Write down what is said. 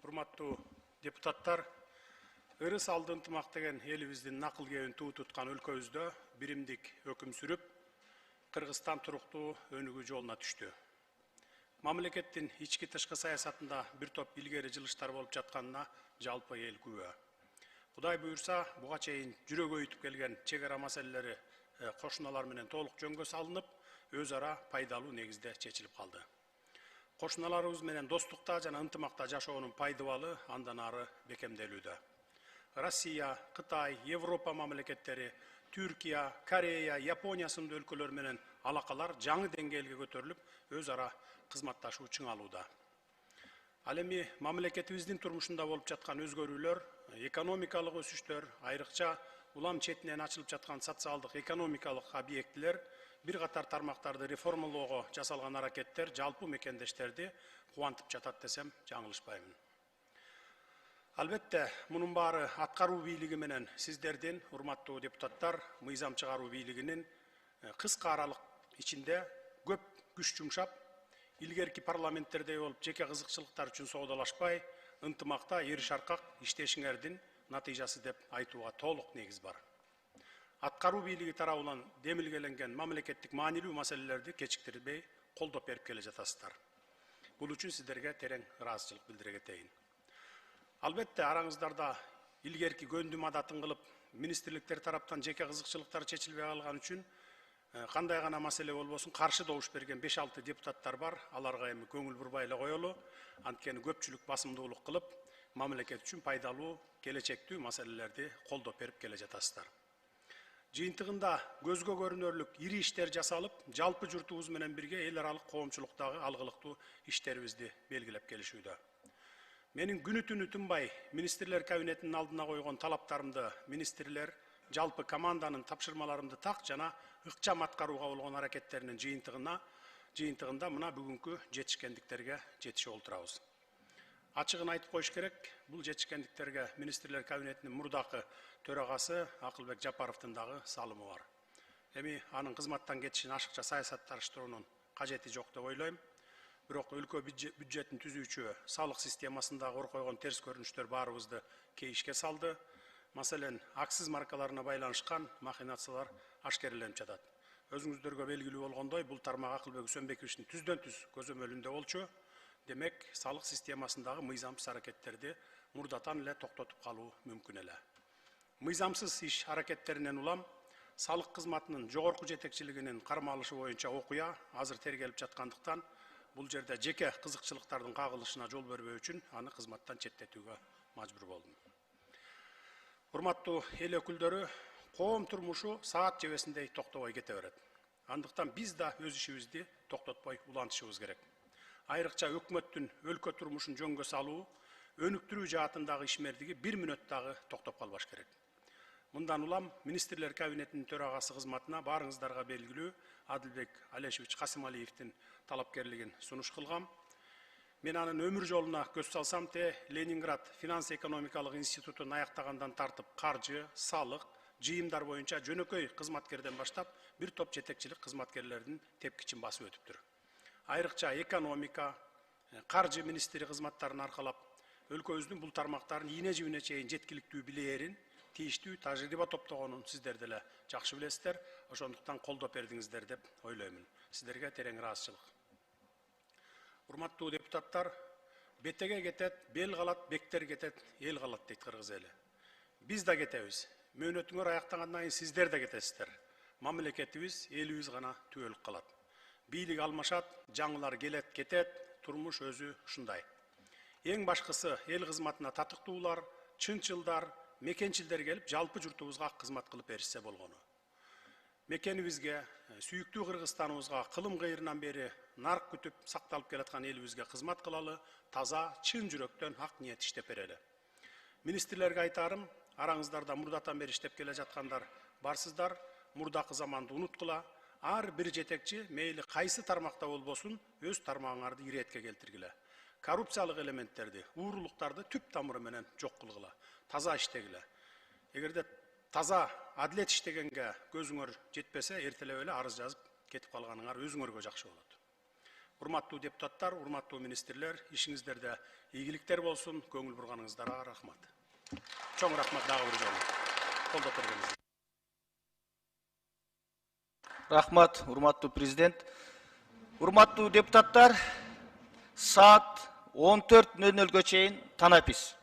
Урматтуу депутаттар, ырыс алды ынтымак деген элибиздин накыл кебин туу туткан өлкөбүздө биримдик өкүм сүрүп, Кыргызстан туруктуу өнүгүү жолуна түштү. Мамлекеттин ички тышкы саясатында бир топ илгери жылыштар болуп жатканына жалпы эл күбө. Кудай буюрса, буга чейин жүрөгөйүтүп келген чек ара маселелери кошуналар менен толук жөнгө салынып, өз ара пайдалуу негизде чечилип калды. Кошуналарыбыз менен достукта жана ынтымакта жашоонун пайдыбалы андан ары бекемделүүдө. Россия, Кытай, Европа мамлекеттери, Түркия, Корея, Япония сынды өлкөлөр менен алакалар жаңы деңгээлге көтөрүлүп, өз ара кызматташуу чыңалууда. Ал эми мамлекетибиздин турмушунда болуп жаткан өзгөрүүлөр, экономикалык өсүштөр, айрыкча улам четинен ачылып жаткан социалдык экономикалык объектилер, бир катар тармактарды реформалоого жасалган аракеттер жалпы мекендештерди кубантып жатат десем жаңылышпаймын. Албетте, мунун баары аткаруу бийлиги менен сиздердин, урматтуу депутаттар, мыйзам чыгаруу бийлигинин кыска аралык ичинде көп күч жумшап, илгерки парламенттердей болуп жеке кызыкчылыктар үчүн соодалашпай, ынтымакта эри шаркак иштешиңердин натыйжасы деп айтууга толук негиз бар. Аткаруу бийлиги тарабынан демилгеленген мамлекеттик маанилүү маселелерди кечиктирбей колдоп берип келе жатасыздар. Бул үчүн сиздерге терең ыраазычылык билдире кетейин. Албетте, араңыздарда илгерки көндүм адатын кылып, министрликтер тараптан жеке кызыкчылыктар чечилбей калган үчүн кандай гана маселе болбосун каршы добуш берген 5-6 депутаттар бар. Аларга эми көңүл бурбай эле коелу. Анткени көпчүлүк басымдуулук кылып, мамлекет үчүн пайдалуу, келечектүү маселелерди колдоп берип келе жатасыздар. Жыйынтыгында көзгө көрүнөрлүк ири иштер жасалып, жалпы журтубуз менен бирге эл аралык коомчулуктагы алгылыктуу иштерибизди белгилеп келишүүдө. Менин күнү түнү тынбай министрлер кабинетинин алдына койгон талаптарымды министрлер, жалпы команданын тапшырмаларымды так жана ыкчам аткарууга болгон аракеттеринин жыйынтыгында мына бүгүнкү жетишкендиктерге жетишип отурабыз. Ачыгын айтып коюш керек, бул жетишкендиктерге министрлер кабинетинин мурдакы төрагасы Акылбек Жапаровдун дагы салымы бар. Эми анын кызматтан кетишин ашыкча саясатташтыруунун кажети жок деп ойлойм. Бирок өлкө бюджетин түзүүчү салык системасындагы ор койгон терс көрүнүштөр баарыбызды кейишке салды. Маселен, акциз маркаларына байланышкан махинациялар ашкереленип жатат. Өзүңүздөргө белгилүү болгондой, бул тармак Акылбек Үсөнбековичтин түздөн-түз көзөмөлүндө болчу. Демек, салык системасындагы мыйзамсыз аракеттерди мурдатан эле токтотуп калуу мүмкүн эле. Мыйзамсыз иш аракеттеринен улам салык кызматынын жогорку жетекчилигинин кармалышы боюнча окуя азыр тергелип жаткандыктан, бул жерде жеке кызыкчылыктардын кагылышына жол бербөө үчүн аны кызматтан четтетүүгө мажбур болдум. Урматтуу эл өкүлдөрү, коом турмушу саат жебесиндей токтобой кете берет. Андыктан биз да өз ишибизди токтотпой улантышыбыз керек. Айрыкча өкмөттүн өлкө турмушун жөнгө салуу, өнүктүрүү жаатындагы ишмердиги бир мүнөт дагы токтоп калбаш керек. Мындан улам министрлер кабинетинин төрагасы кызматына баарыңыздарга белгилүү Адылбек Алешевич Касымалиевдин талапкерлигин сунуш кылгам. Мен анын өмүр жолуна көз салсам, Ленинград финанс-экономикалык институтун аяктагандан тартып, каржы, салык, жыйымдар боюнча жөнөкөй кызматкерден баштап бир топ жетекчилик кызматкерлердин тепкичин басып өтүптүр. Айрыкча экономика, каржы министри кызматтарын аркалап, өлкөбүздүн бул тармактарын ийне жибине чейин жеткиликтүү билээрин, тийиштүү тажрыйба топтогонун сиздер деле жакшы билесиздер. Ошондуктан колдоп бердиңиздер деп ойлоймун. Сиздерге терең ыраазычылык. Урматтуу депутаттар, бетеге кетет, бел калат, бектер кетет, эл калат дейт кыргыз эли. Биз да кетебиз. Мөөнөтүңөр аяктагандан кийин сиздер да кетесиздер. Мамлекетибиз, элибиз гана түбөлүк калат. Бийлик алмашат, жаңылар келет, кетет, турмуш өзү ушундай. Эң башкысы эл кызматына татыктуулар, чынчылдар, мекенчилдер келип, жалпы журтубузга кызмат кылып беришсе болгону. Мекенибизге, сүйүктүү Кыргызстаныбызга кылым кыйрынан бери нарк күтүп сакталып келаткан элибизге кызмат кылалы, таза, чын жүрөктөн ак ниет иштеп берели. Министрлерге айтарым, араңыздарда мурдатан бери иштеп келе жаткандар барсыздар, мурдакы заманды унуткула, ар бир жетекчи мейли кайсы тармакта болбосун өз тармагыңарды иретке келтиргиле. Коррупциялык элементтерди, уурулуктарды түп тамыры менен жок кылгыла. Таза иштегиле. Эгерде таза адилет иштегенге көзүңөр жетпесе, эртелеп эле арыз жазып кетип калганыңар өзүңөргө жакшы болот. Урматтуу депутаттар, урматтуу министрлер, ишиңиздерде ийгиликтер болсун, көңүл бурганыңыздарға рахмат. Чоң рахмат дагы бир жолу. Колдоп бергениңизге. Рахмат, урматтуу президент. Урматтуу депутаттар, саат 14:00-гө чейин танапиз.